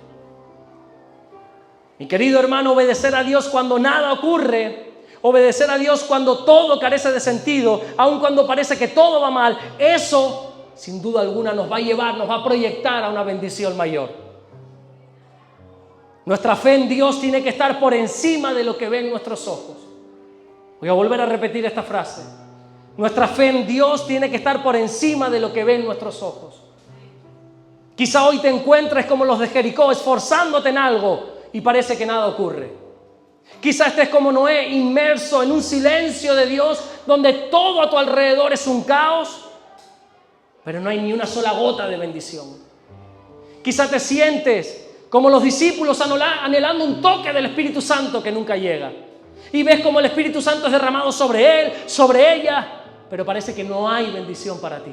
Speaker 1: Mi querido hermano, obedecer a Dios cuando nada ocurre, obedecer a Dios cuando todo carece de sentido, aun cuando parece que todo va mal, eso sin duda alguna nos va a llevar, nos va a proyectar a una bendición mayor. Nuestra fe en Dios tiene que estar por encima de lo que ven nuestros ojos. Voy a volver a repetir esta frase. Nuestra fe en Dios tiene que estar por encima de lo que ven nuestros ojos. Quizá hoy te encuentres como los de Jericó, esforzándote en algo y parece que nada ocurre. Quizá estés como Noé, inmerso en un silencio de Dios, donde todo a tu alrededor es un caos, pero no hay ni una sola gota de bendición. Quizá te sientes como los discípulos anhelando un toque del Espíritu Santo que nunca llega. Y ves como el Espíritu Santo es derramado sobre él, sobre ella, pero parece que no hay bendición para ti.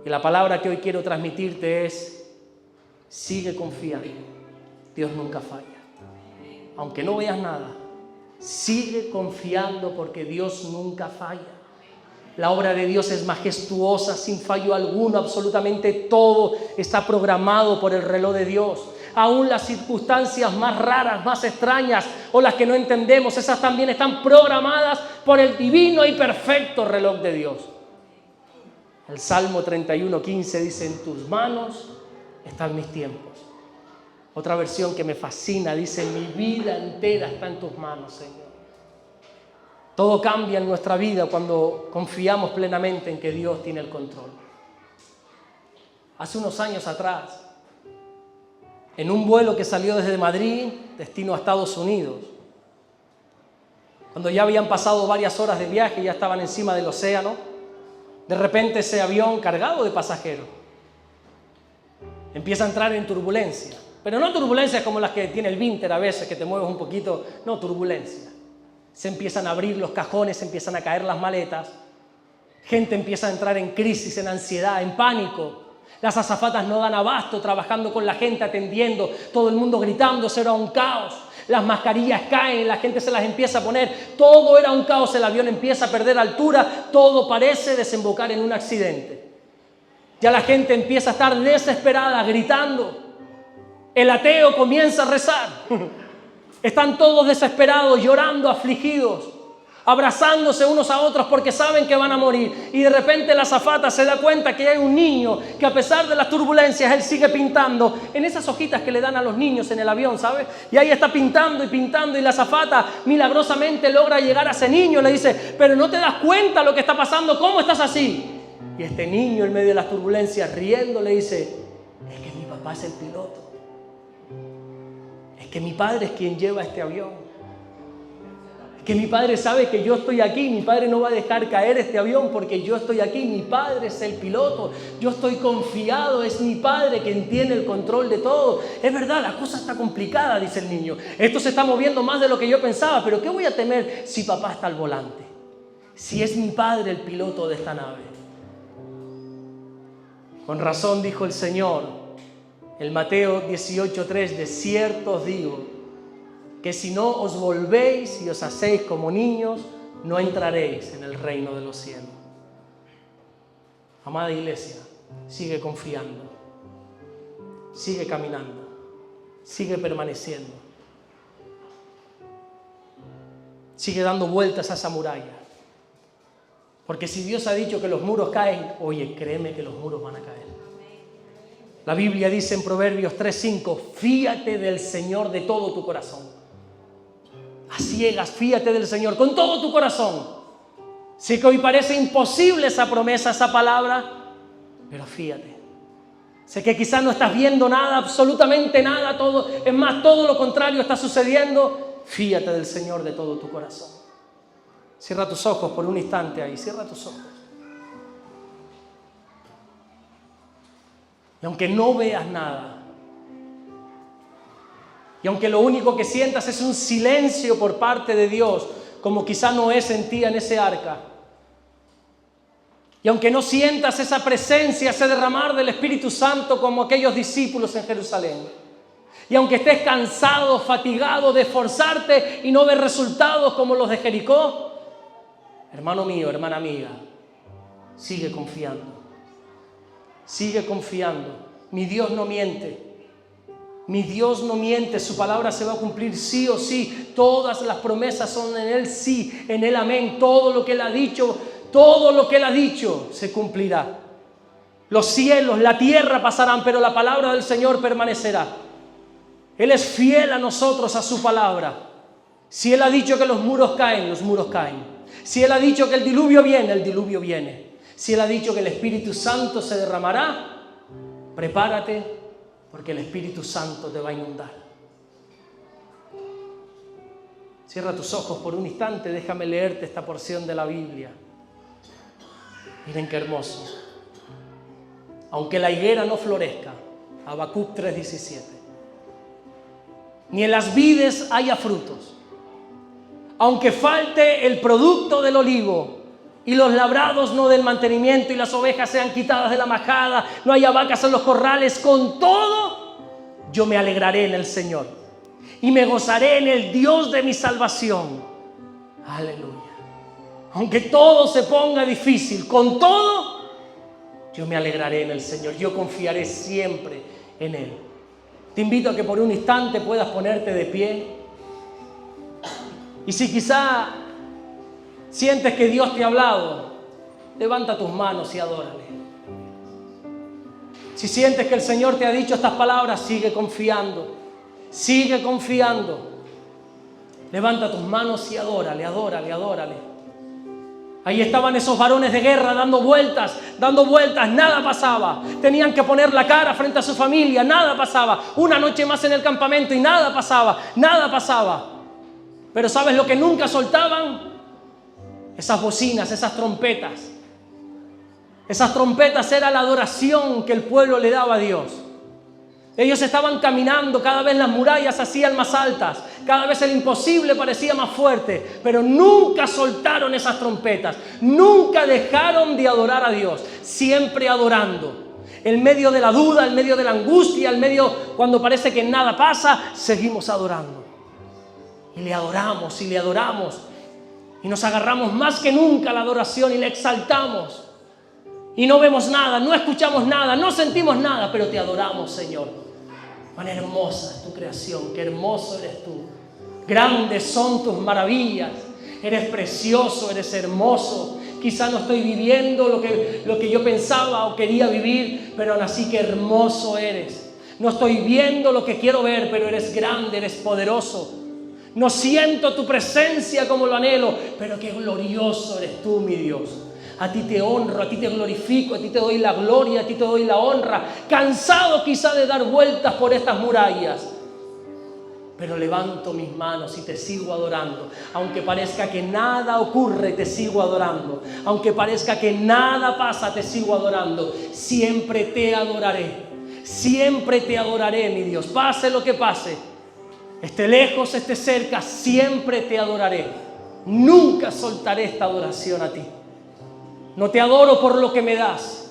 Speaker 1: Y la palabra que hoy quiero transmitirte es: sigue confiando. Dios nunca falla. Aunque no veas nada, sigue confiando porque Dios nunca falla. La obra de Dios es majestuosa, sin fallo alguno. Absolutamente todo está programado por el reloj de Dios. Aún las circunstancias más raras, más extrañas o las que no entendemos, esas también están programadas por el divino y perfecto reloj de Dios. El Salmo 31:15 dice: en tus manos están mis tiempos. Otra versión que me fascina dice: mi vida entera está en tus manos, Señor. Todo cambia en nuestra vida cuando confiamos plenamente en que Dios tiene el control. Hace unos años atrás, en un vuelo que salió desde Madrid, destino a Estados Unidos, cuando ya habían pasado varias horas de viaje y ya estaban encima del océano, de repente ese avión cargado de pasajeros empieza a entrar en turbulencia. Pero no turbulencias como las que tiene el Vinter a veces, que te mueves un poquito. No, turbulencia. Se empiezan a abrir los cajones, se empiezan a caer las maletas. Gente empieza a entrar en crisis, en ansiedad, en pánico. Las azafatas no dan abasto trabajando con la gente, atendiendo. Todo el mundo gritando, eso era un caos. Las mascarillas caen, la gente se las empieza a poner. Todo era un caos, el avión empieza a perder altura. Todo parece desembocar en un accidente. Ya la gente empieza a estar desesperada, gritando. El ateo comienza a rezar. Están todos desesperados, llorando, afligidos, abrazándose unos a otros porque saben que van a morir. Y de repente la azafata se da cuenta que hay un niño que, a pesar de las turbulencias, él sigue pintando en esas hojitas que le dan a los niños en el avión, ¿sabes? Y ahí está pintando y pintando, y la azafata milagrosamente logra llegar a ese niño. Le dice: pero no te das cuenta lo que está pasando, ¿cómo estás así? Y este niño, en medio de las turbulencias, riendo, le dice: es que mi papá es el piloto. Que mi padre es quien lleva este avión. Que mi padre sabe que yo estoy aquí. Mi padre no va a dejar caer este avión porque yo estoy aquí. Mi padre es el piloto. Yo estoy confiado. Es mi padre quien tiene el control de todo. Es verdad, la cosa está complicada, dice el niño. Esto se está moviendo más de lo que yo pensaba. Pero ¿qué voy a temer si papá está al volante? Si es mi padre el piloto de esta nave. Con razón dijo el Señor. El Mateo 18:3: de cierto os digo que si no os volvéis y os hacéis como niños, no entraréis en el reino de los cielos. Amada iglesia, sigue confiando, sigue caminando, sigue permaneciendo, sigue dando vueltas a esa muralla. Porque si Dios ha dicho que los muros caen, oye, créeme que los muros van a caer. La Biblia dice en Proverbios 3:5: fíate del Señor de todo tu corazón. A ciegas, fíate del Señor con todo tu corazón. Sé que hoy parece imposible esa promesa, esa palabra, pero fíate. Sé que quizás no estás viendo nada, absolutamente nada, todo, es más, todo lo contrario está sucediendo. Fíate del Señor de todo tu corazón. Cierra tus ojos por un instante ahí, cierra tus ojos. Y aunque no veas nada, y aunque lo único que sientas es un silencio por parte de Dios, como quizá Noé sentía en ese arca, y aunque no sientas esa presencia, ese derramar del Espíritu Santo como aquellos discípulos en Jerusalén, y aunque estés cansado, fatigado de esforzarte y no ver resultados como los de Jericó, hermano mío, hermana mía, sigue confiando. Sigue confiando. Mi Dios no miente. Mi Dios no miente. Su palabra se va a cumplir sí o sí. Todas las promesas son en Él sí, en Él amén. Todo lo que Él ha dicho, se cumplirá. Los cielos, la tierra pasarán, pero la palabra del Señor permanecerá. Él es fiel a nosotros, a su palabra. Si Él ha dicho que los muros caen, los muros caen. Si Él ha dicho que el diluvio viene, el diluvio viene. Si Él ha dicho que el Espíritu Santo se derramará, Prepárate porque el Espíritu Santo te va a inundar. Cierra tus ojos por un instante, déjame leerte esta porción de la Biblia. Miren qué hermoso. Aunque la higuera no florezca, Habacuc 3:17, ni en las vides haya frutos, aunque falte el producto del olivo y los labrados no den mantenimiento y las ovejas sean quitadas de la majada, no haya vacas en los corrales, con todo yo me alegraré en el Señor y me gozaré en el Dios de mi salvación. Aleluya. Aunque todo se ponga difícil, con todo yo me alegraré en el Señor. Yo confiaré siempre en Él. Te invito a que por un instante puedas ponerte de pie. Y si quizá sientes que Dios te ha hablado, levanta tus manos y adórale. Si sientes que el Señor te ha dicho estas palabras, sigue confiando. Sigue confiando. Levanta tus manos y adórale, adórale, adórale. Ahí estaban esos varones de guerra dando vueltas, nada pasaba. Tenían que poner la cara frente a su familia, nada pasaba. Una noche más en el campamento y nada pasaba, nada pasaba. Pero ¿sabes lo que nunca soltaban? Esas bocinas, esas trompetas. Esas trompetas era la adoración que el pueblo le daba a Dios. Ellos estaban caminando, cada vez las murallas se hacían más altas, cada vez el imposible parecía más fuerte, pero nunca soltaron esas trompetas, nunca dejaron de adorar a Dios, siempre adorando. En medio de la duda, en medio de la angustia, en medio cuando parece que nada pasa, seguimos adorando. Y le adoramos y le adoramos. Y nos agarramos más que nunca a la adoración y le exaltamos. Y no vemos nada, no escuchamos nada, no sentimos nada, pero te adoramos, Señor. Cuán hermosa es tu creación, qué hermoso eres tú. Grandes son tus maravillas. Eres precioso, eres hermoso. Quizá no estoy viviendo lo que yo pensaba o quería vivir, pero aún así qué hermoso eres. No estoy viendo lo que quiero ver, pero eres grande, eres poderoso. No siento tu presencia como lo anhelo, pero qué glorioso eres tú, mi Dios. A ti te honro, a ti te glorifico, a ti te doy la gloria, a ti te doy la honra. Cansado quizá de dar vueltas por estas murallas, pero levanto mis manos y te sigo adorando. Aunque parezca que nada ocurre, te sigo adorando. Aunque parezca que nada pasa, te sigo adorando. Siempre te adoraré. Siempre te adoraré, mi Dios. Pase lo que pase, esté lejos, esté cerca, siempre te adoraré. Nunca soltaré esta adoración a ti. No te adoro por lo que me das,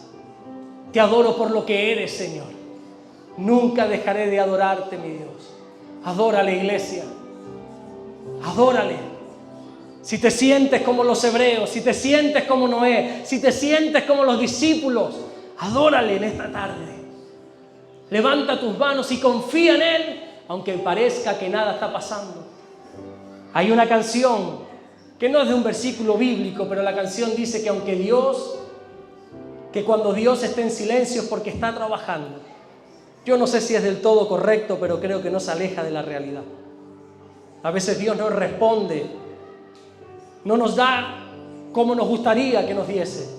Speaker 1: te adoro por lo que eres, Señor. Nunca dejaré de adorarte, mi Dios. Adórale, iglesia. Adórale. Si te sientes como los hebreos, si te sientes como Noé, si te sientes como los discípulos, adórale en esta tarde. Levanta tus manos y confía en Él, aunque parezca que nada está pasando. Hay una canción que no es de un versículo bíblico, pero la canción dice que cuando Dios esté en silencio es porque está trabajando. Yo no sé si es del todo correcto, pero creo que no se aleja de la realidad. A veces Dios no responde, no nos da como nos gustaría que nos diese,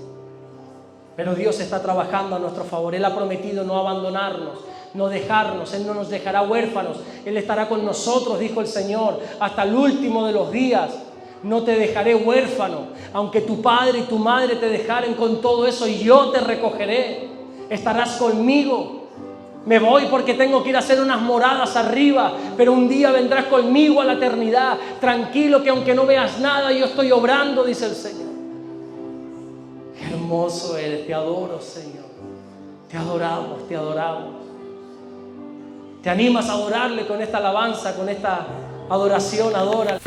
Speaker 1: pero Dios está trabajando a nuestro favor. Él ha prometido no abandonarnos, no dejarnos. Él no nos dejará huérfanos. Él estará con nosotros, dijo el Señor, hasta el último de los días. No te dejaré huérfano, aunque tu padre y tu madre te dejaren con todo eso, y yo te recogeré. Estarás conmigo. Me voy porque tengo que ir a hacer unas moradas arriba, pero un día vendrás conmigo a la eternidad. Tranquilo, que aunque no veas nada, yo estoy obrando, dice el Señor. Qué hermoso eres, te adoro, Señor. Te adoramos, te adoramos. ¿Te animas a adorarle con esta alabanza, con esta adoración? Adórale.